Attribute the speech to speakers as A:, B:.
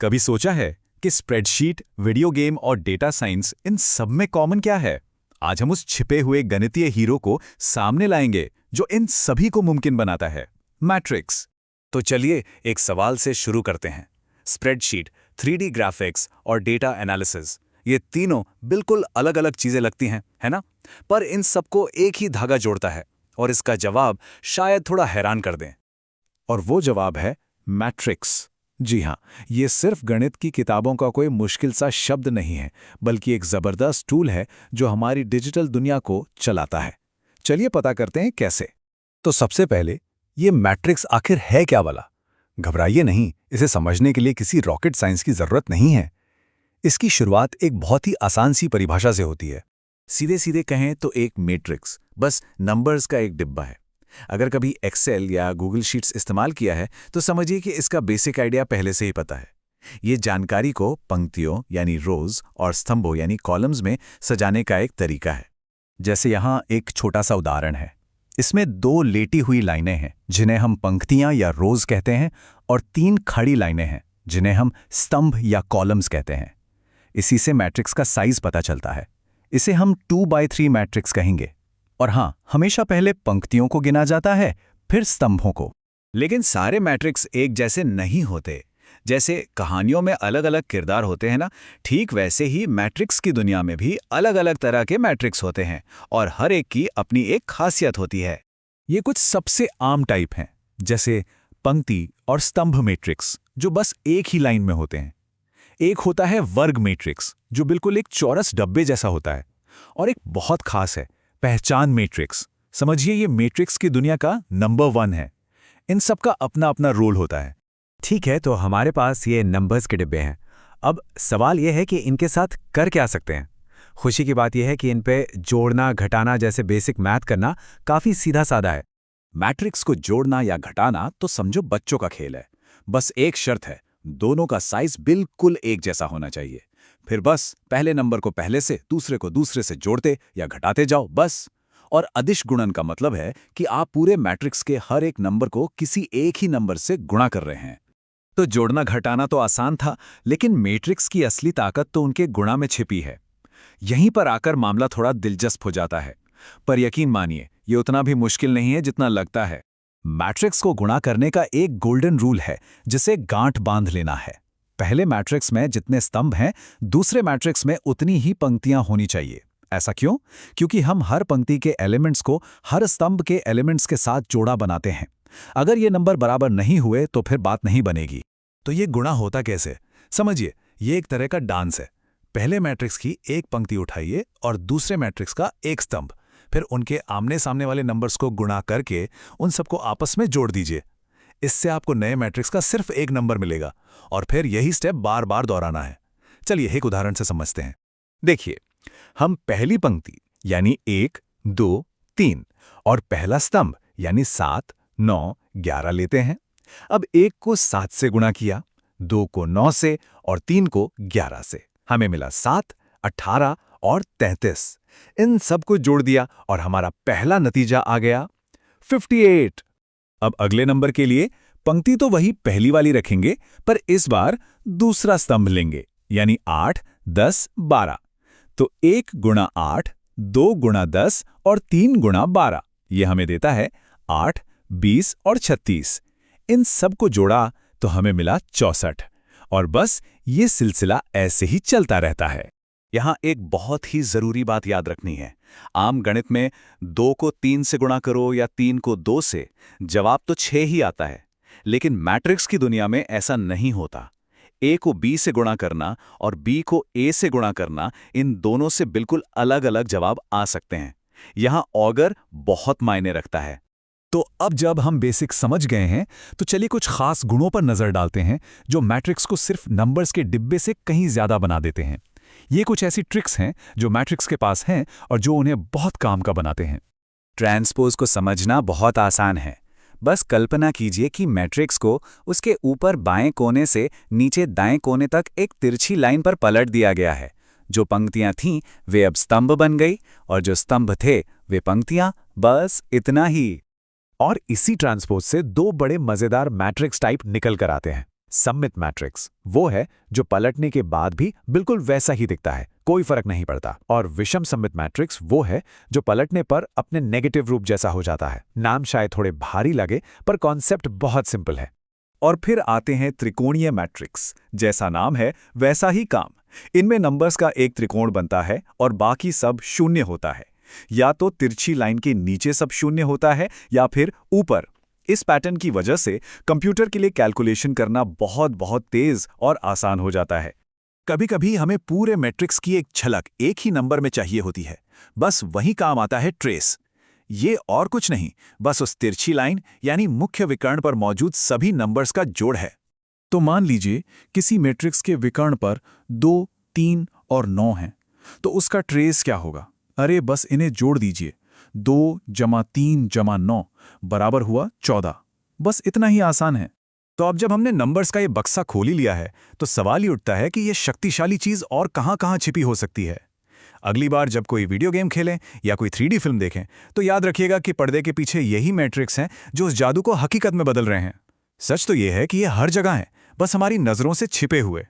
A: कभी सोचा है कि स्प्रेडशीट, वीडियो गेम और डेटा साइंस इन सब में कॉमन क्या है? आज हम उस छिपे हुए गणितीय हीरो को सामने लाएंगे जो इन सभी को मुमकिन बनाता है, मैट्रिक्स। तो चलिए एक सवाल से शुरू करते हैं। स्प्रेडशीट, 3D ग्राफिक्स और डेटा एनालिसिस, ये तीनों बिल्कुल अलग अलग चीजें लगती हैं, है ना? पर इन सबको एक ही धागा जोड़ता है और इसका जवाब शायद थोड़ा हैरान कर दें। और वो जवाब है मैट्रिक्स। जी हाँ, ये सिर्फ गणित की किताबों का कोई मुश्किल सा शब्द नहीं है, बल्कि एक जबरदस्त टूल है जो हमारी डिजिटल दुनिया को चलाता है। चलिए पता करते हैं कैसे। तो सबसे पहले, ये मैट्रिक्स आखिर है क्या वाला? घबराइए नहीं, इसे समझने के लिए किसी रॉकेट साइंस की जरूरत नहीं है। इसकी शुरुआत एक बहुत ही आसान सी परिभाषा से होती है। सीधे सीधे कहें तो एक मैट्रिक्स बस नंबर्स का एक डिब्बा है। अगर कभी एक्सेल या गूगल शीट्स इस्तेमाल किया है तो समझिए कि इसका बेसिक आइडिया पहले से ही पता है। ये जानकारी को पंक्तियों यानी रोज और स्तंभों यानी कॉलम्स में सजाने का एक तरीका है। जैसे यहाँ एक छोटा सा उदाहरण है। इसमें 2 लेटी हुई लाइनें हैं जिन्हें हम पंक्तियां या रोज कहते हैं, और 3 खड़ी लाइनें हैं जिन्हें हम स्तंभ या कॉलम्स कहते हैं। इसी से मैट्रिक्स का साइज पता चलता है। इसे हम 2x3 मैट्रिक्स कहेंगे। और हाँ, हमेशा पहले पंक्तियों को गिना जाता है, फिर स्तंभों को। लेकिन सारे मैट्रिक्स एक जैसे नहीं होते। जैसे कहानियों में अलग अलग किरदार होते हैं ना, ठीक वैसे ही मैट्रिक्स की दुनिया में भी अलग अलग तरह के मैट्रिक्स होते हैं और हर एक की अपनी एक खासियत होती है। ये कुछ सबसे आम टाइप हैं, जैसे पंक्ति और स्तंभ मैट्रिक्स जो बस एक ही लाइन में होते हैं। एक होता है वर्ग मैट्रिक्स जो बिल्कुल एक चौरस डब्बे जैसा होता है। और एक बहुत खास है पहचान मैट्रिक्स। समझिए ये मैट्रिक्स की दुनिया का नंबर 1 है। इन सब का अपना अपना रोल होता है।
B: ठीक है, तो हमारे पास ये नंबर्स के डिब्बे हैं। अब सवाल ये है कि इनके साथ कर क्या सकते हैं। खुशी की बात यह है कि इन पे जोड़ना घटाना जैसे बेसिक मैथ करना काफ़ी सीधा साधा है।
A: मैट्रिक्स को जोड़ना या घटाना तो समझो बच्चों का खेल है। बस एक शर्त है, दोनों का साइज बिल्कुल एक जैसा होना चाहिए। फिर बस पहले नंबर को पहले से, दूसरे को दूसरे से जोड़ते या घटाते जाओ, बस। और अदिश गुणन का मतलब है कि आप पूरे मैट्रिक्स के हर एक नंबर को किसी एक ही नंबर से गुणा कर रहे हैं। तो जोड़ना घटाना तो आसान था, लेकिन मैट्रिक्स की असली ताकत तो उनके गुणा में छिपी है। यहीं पर आकर मामला थोड़ा दिलचस्प हो जाता है। पर यकीन मानिए, ये उतना भी मुश्किल नहीं है जितना लगता है। मैट्रिक्स को गुणा करने का एक गोल्डन रूल है जिसे गांठ बांध लेना है। पहले मैट्रिक्स में जितने स्तंभ हैं, दूसरे मैट्रिक्स में उतनी ही पंक्तियां होनी चाहिए। ऐसा क्यों? क्योंकि हम हर पंक्ति के एलिमेंट्स को हर स्तंभ के एलिमेंट्स के साथ जोड़ा बनाते हैं। अगर ये नंबर बराबर नहीं हुए तो फिर बात नहीं बनेगी। तो ये गुणा होता कैसे? समझिए, ये एक तरह का डांस है। पहले मैट्रिक्स की एक पंक्ति उठाइए और दूसरे मैट्रिक्स का एक स्तंभ, फिर उनके आमने सामने वाले नंबर्स को गुणा करके उन सबको आपस में जोड़ दीजिए। इससे आपको नए मैट्रिक्स का सिर्फ एक नंबर मिलेगा और फिर यही स्टेप बार बार दोहराना है। चलिए एक उदाहरण से समझते हैं। देखिए, हम पहली पंक्ति यानी 1, 2, 3 और पहला स्तंभ यानी 7, 9, 11 लेते हैं। अब 1 को 7 से गुणा किया, 2 को 9 से और 3 को 11 से। हमें मिला 7, 18 और 33। इन सबको जोड़ दिया और हमारा पहला नतीजा आ गया 58। अब अगले नंबर के लिए पंक्ति तो वही पहली वाली रखेंगे, पर इस बार दूसरा स्तंभ लेंगे, यानी 8, 10, 12। तो 1 गुणा 8, 2 गुणा 10 और 3 गुणा 12, ये हमें देता है 8, 20 और 36। इन सब को जोड़ा तो हमें मिला 64। और बस ये सिलसिला ऐसे ही चलता रहता है। यहाँ एक बहुत ही जरूरी बात याद रखनी है। आम गणित में 2 को 3 से गुणा करो या 3 को 2 से, जवाब तो 6 ही आता है। लेकिन मैट्रिक्स की दुनिया में ऐसा नहीं होता। A को B से गुणा करना और B को A से गुणा करना, इन दोनों से बिल्कुल अलग अलग जवाब आ सकते हैं। यहाँ ऑगर बहुत मायने रखता है। तो अब जब हम बेसिक समझ गए हैं, तो चलिए कुछ खास गुणों पर नजर डालते हैं जो मैट्रिक्स को सिर्फ नंबर्स के डिब्बे से कहीं ज्यादा बना देते हैं। ये कुछ ऐसी ट्रिक्स हैं जो मैट्रिक्स के पास हैं और जो उन्हें बहुत काम का बनाते हैं। ट्रांसपोज को समझना बहुत आसान है। बस कल्पना कीजिए कि मैट्रिक्स को उसके ऊपर बाएं कोने से नीचे दाएं कोने तक एक तिरछी लाइन पर पलट दिया गया है। जो पंक्तियां थीं वे अब स्तंभ बन गई और जो स्तंभ थे वे पंक्तियां, बस इतना ही। और इसी ट्रांसपोज से 2 बड़े मजेदार मैट्रिक्स टाइप निकल कर आते हैं।
B: सममित मैट्रिक्स वो है जो पलटने के बाद भी बिल्कुल वैसा ही दिखता है, कोई फर्क नहीं पड़ता। और विषम सममित मैट्रिक्स वो है जो पलटने पर अपने नेगेटिव रूप जैसा हो जाता है। नाम शायद थोड़े भारी लगे पर कॉन्सेप्ट बहुत सिंपल है।
A: और फिर आते हैं त्रिकोणीय मैट्रिक्स। जैसा नाम है वैसा ही काम। इनमें नंबर्स का एक त्रिकोण बनता है और बाकी सब शून्य होता है। या तो तिरछी लाइन के नीचे सब शून्य होता है या फिर ऊपर। इस पैटर्न की वजह से कंप्यूटर के लिए कैलकुलेशन करना बहुत बहुत तेज और आसान हो जाता है। कभी-कभी हमें पूरे मैट्रिक्स की एक झलक एक ही नंबर में चाहिए होती है। बस वही काम आता है ट्रेस। ये और कुछ नहीं, बस उस तिरछी लाइन यानी मुख्य विकर्ण पर मौजूद सभी नंबर्स का जोड़ है। तो मान लीजिए किसी मैट्रिक्स के विकर्ण पर 2, 3 और 9 हैं, तो उसका ट्रेस क्या होगा? अरे बस इन्हें जोड़ दीजिए। 2 + 3 + 9 बराबर हुआ 14। बस इतना ही आसान है। तो अब जब हमने नंबर्स का ये बक्सा खोल ही लिया है, तो सवाल ही उठता है कि ये शक्तिशाली चीज़ और कहाँ-कहाँ छिपी हो सकती है। अगली बार जब कोई वीडियो गेम खेलें या कोई 3D फिल्म देखें, तो याद रखिएगा कि पर्दे के पीछे यही मैट्रिक्स हैं जो उस जादू को हकीकत में बदल रहे हैं। सच तो ये है कि ये हर जगह है, बस हमारी नज़रों से छिपे हुए।